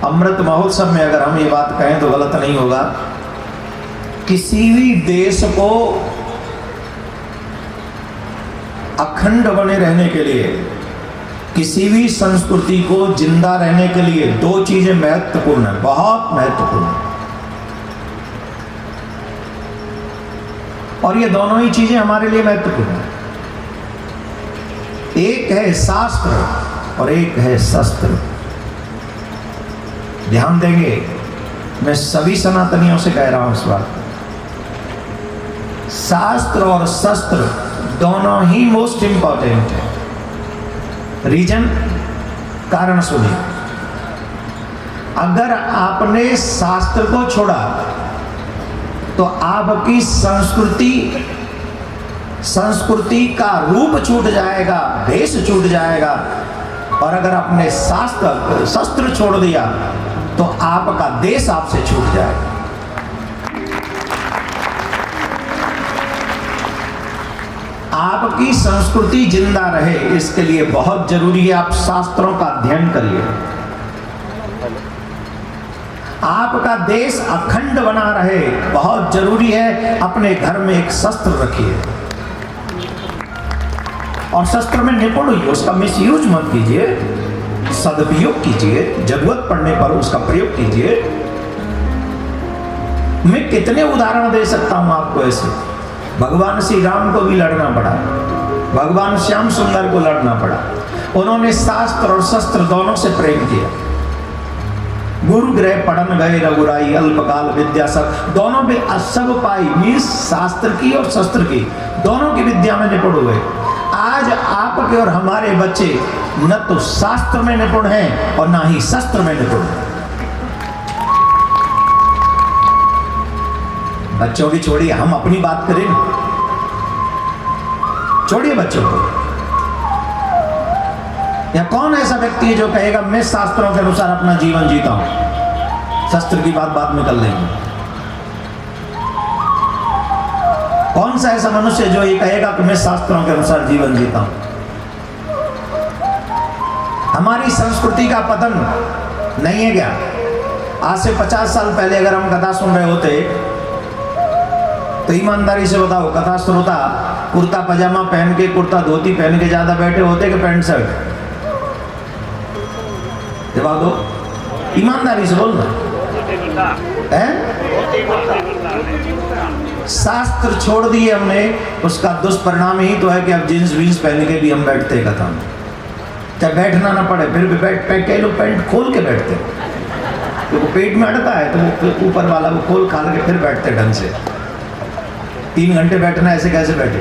अमृत महोत्सव में अगर हम ये बात कहें तो गलत नहीं होगा, किसी भी देश को अखंड बने रहने के लिए, किसी भी संस्कृति को जिंदा रहने के लिए दो चीजें महत्वपूर्ण है, बहुत महत्वपूर्ण है। और ये दोनों ही चीजें हमारे लिए महत्वपूर्ण है। एक है शास्त्र और एक है शस्त्र। ध्यान देंगे, मैं सभी सनातनियों से कह रहा हूं इस बात। शास्त्र और शस्त्र दोनों ही मोस्ट इंपॉर्टेंट है। रीजन, कारण सुनिए। अगर आपने शास्त्र को छोड़ा तो आपकी संस्कृति का रूप छूट जाएगा, भेष छूट जाएगा। और अगर आपने शस्त्र छोड़ दिया तो आपका देश आपसे छूट जाएगा। आपकी संस्कृति जिंदा रहे, इसके लिए बहुत जरूरी है आप शास्त्रों का अध्ययन करिए। आपका देश अखंड बना रहे, बहुत जरूरी है अपने घर में एक शस्त्र रखिए और शस्त्र में निपुण होइए। उसका मिसयूज मत कीजिए, सदुपयोग कीजिए, जरूरत पड़ने पर उसका प्रयोग कीजिए। मैं कितने उदाहरण दे सकता हूं आपको ऐसे। भगवान श्री राम को भी लड़ना पड़ा, भगवान श्याम सुंदर को लड़ना पड़ा। उन्होंने शास्त्र और शस्त्र दोनों से प्रेम किया। गुरु गृह पढ़न गए रघुराई, अल्पकाल विद्या सब, दोनों में सब पाई। मीन्स शास्त्र की और शस्त्र की, दोनों की विद्या में निपुण हुए। आज आपके और हमारे बच्चे न तो शास्त्र में निपुण हैं और ना ही शस्त्र में निपुण हैं। बच्चों की छोड़िए, हम अपनी बात करें, छोड़िए बच्चों को। या कौन ऐसा व्यक्ति है जो कहेगा मैं शास्त्रों के अनुसार अपना जीवन जीता हूं? शस्त्र की बात बाद में कर लेंगे। कौन सा ऐसा मनुष्य जो ये कहेगा कि मैं शास्त्रों के अनुसार जीवन जीता हूं? हमारी संस्कृति का पतन नहीं है क्या? आज से 50 साल पहले अगर हम कथा सुन रहे होते तो ईमानदारी से बताओ, कथा श्रोता कुर्ता पजामा पहन के, कुर्ता धोती पहन के ज्यादा बैठे होते कि पैंट शर्ट? जवाब दो, ईमानदारी से बोलना है। शास्त्र छोड़ दिए हमने, उसका दुष्परिणाम ही तो है कि अब जींस वींस पहन के भी हम बैठते कथा में, चाहे बैठना ना पड़े फिर भी कई लोग पैंट खोल के बैठते, क्योंकि पेट में अड़ता है तो वो ऊपर वाला वो खोल खाल के फिर बैठते ढंग से। 3 घंटे बैठना, ऐसे कैसे बैठे?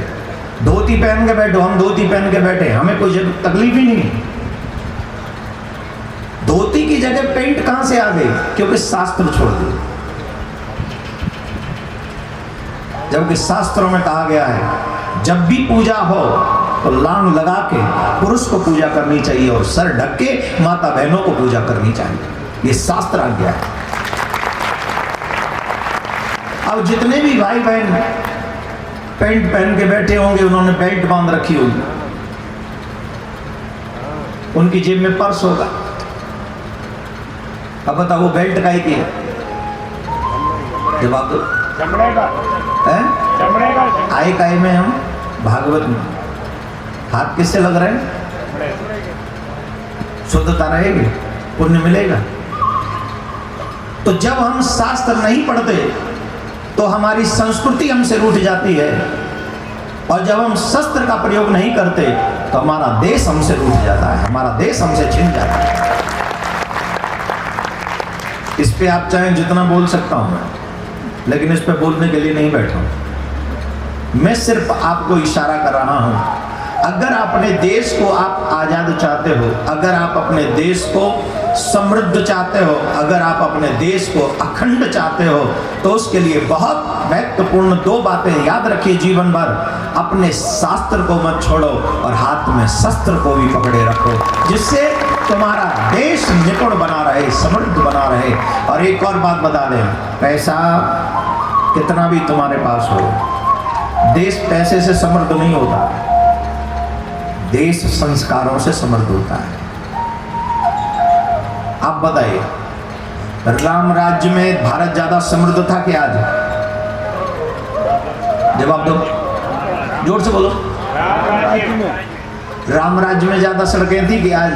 धोती पहन के बैठो, हम धोती पहन के बैठे, हमें कोई तकलीफ ही नहीं। धोती की जगह पेंट कहां से आ गई? क्योंकि शास्त्र छोड़ दिए। जबकि शास्त्रों में कहा गया है जब भी पूजा हो तो लांग लगा के पुरुष को पूजा करनी चाहिए और सर ढक के माता बहनों को पूजा करनी चाहिए। ये शास्त्र आज्ञा है। अब जितने भी भाई बहन पैंट पहन के बैठे होंगे, उन्होंने बेल्ट बांध रखी होगी, उनकी जेब में पर्स होगा। अब बताओ वो बेल्ट काहे की है? जवाब दो। चमड़े का है? चमड़े का। आए काहे में हम भागवत में हाथ किससे लग रहे हैं? शुद्धता रहेगी, पुण्य मिलेगा। तो जब हम शास्त्र नहीं पढ़ते तो हमारी संस्कृति हमसे रूठ जाती है, और जब हम शस्त्र का प्रयोग नहीं करते तो हमारा देश हमसे रूठ जाता है, हमारा देश हमसे छिन जाता है। इस पे आप चाहें जितना बोल सकता हूं मैं, लेकिन इस पे बोलने के लिए नहीं बैठा हूं। मैं सिर्फ आपको इशारा कर रहा हूं। अगर अपने देश को आप आजाद चाहते हो, अगर आप अपने देश को समृद्ध चाहते हो, अगर आप अपने देश को अखंड चाहते हो, तो उसके लिए बहुत महत्वपूर्ण 2 बातें याद रखिए जीवन भर। अपने शास्त्र को मत छोड़ो और हाथ में शस्त्र को भी पकड़े रखो, जिससे तुम्हारा देश निपुण बना रहे, समृद्ध बना रहे। और एक और बात बता दें, पैसा कितना भी तुम्हारे पास हो, देश पैसे से समृद्ध नहीं होता, देश संस्कारों से समृद्ध होता है। आप बताइए, राम राज्य में भारत ज्यादा समृद्ध था कि आज? जवाब दो, जोर से बोलो। राम राज्य में ज्यादा सड़कें थी कि आज?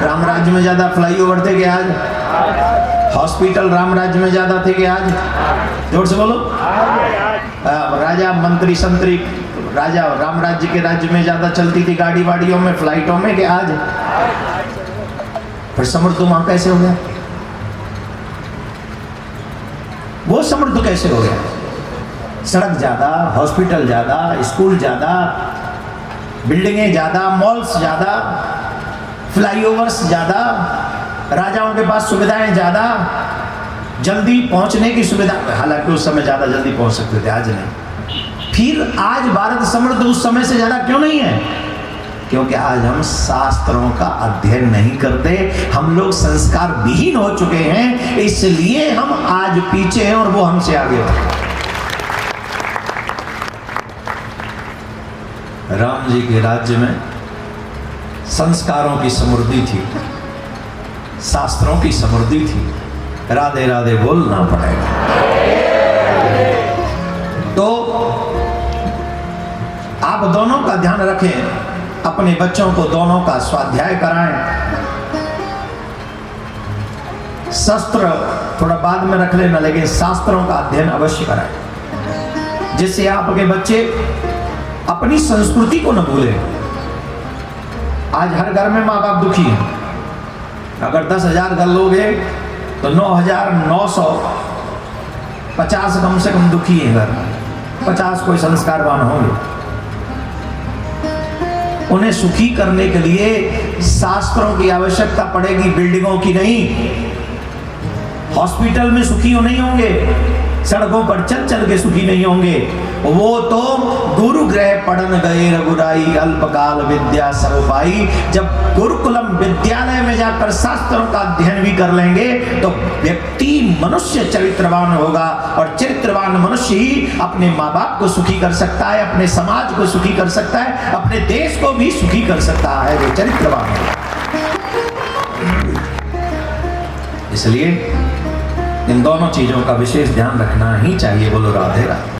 राम राज्य में ज्यादा फ्लाईओवर थे कि आज? हॉस्पिटल राम राज्य में ज्यादा थे कि आज? जोर से बोलो। राजा मंत्री संतरी राजा राम राज्य के राज्य में ज्यादा चलती थी गाड़ी वाड़ियों में, फ्लाइटों में कि आज? फिर समृद्ध वहां कैसे हो गया? वो समृद्ध कैसे हो गया? सड़क ज्यादा, हॉस्पिटल ज्यादा, स्कूल ज्यादा, बिल्डिंगें ज्यादा, मॉल्स ज्यादा, फ्लाईओवर्स ज्यादा, राजाओं के पास सुविधाएं ज्यादा, जल्दी पहुंचने की सुविधा, हालांकि उस समय ज्यादा जल्दी पहुंच सकते थे, आज नहीं। फिर आज भारत समृद्ध उस समय से ज्यादा क्यों नहीं है? क्योंकि आज हम शास्त्रों का अध्ययन नहीं करते, हम लोग संस्कार विहीन हो चुके हैं, इसलिए हम आज पीछे हैं और वो हमसे आगे बढ़े। राम जी के राज्य में संस्कारों की समृद्धि थी, शास्त्रों की समृद्धि थी। राधे राधे बोलना पड़ेगा। तो आप दोनों का ध्यान रखें, अपने बच्चों को दोनों का स्वाध्याय कराएं। शस्त्र थोड़ा बाद में रख लेना, लेकिन शास्त्रों का अध्ययन अवश्य कराएं, जिससे आपके बच्चे अपनी संस्कृति को न भूलें। आज हर घर में माँ बाप दुखी हैं। अगर 10,000 घर लोग हैं तो 9,950 कम से कम दुखी हैं घर में। 50 कोई संस्कारवान होंगे। उन्हें सुखी करने के लिए शास्त्रों की आवश्यकता पड़ेगी, बिल्डिंगों की नहीं। हॉस्पिटल में सुखी नहीं होंगे, सड़कों पर चल चल के सुखी नहीं होंगे। वो तो गुरु गृह पढ़न गए रघुराई, अल्पकाल विद्या सब पाई। जब गुरुकुलम विद्यालय में जाकर शास्त्रों का अध्ययन भी कर लेंगे तो व्यक्ति मनुष्य चरित्रवान होगा, और चरित्रवान मनुष्य ही अपने माँ बाप को सुखी कर सकता है, अपने समाज को सुखी कर सकता है, अपने देश को भी सुखी कर सकता है, वो चरित्रवान होगा। इसलिए इन दोनों चीजों का विशेष ध्यान रखना ही चाहिए। बोलो राधे राधे।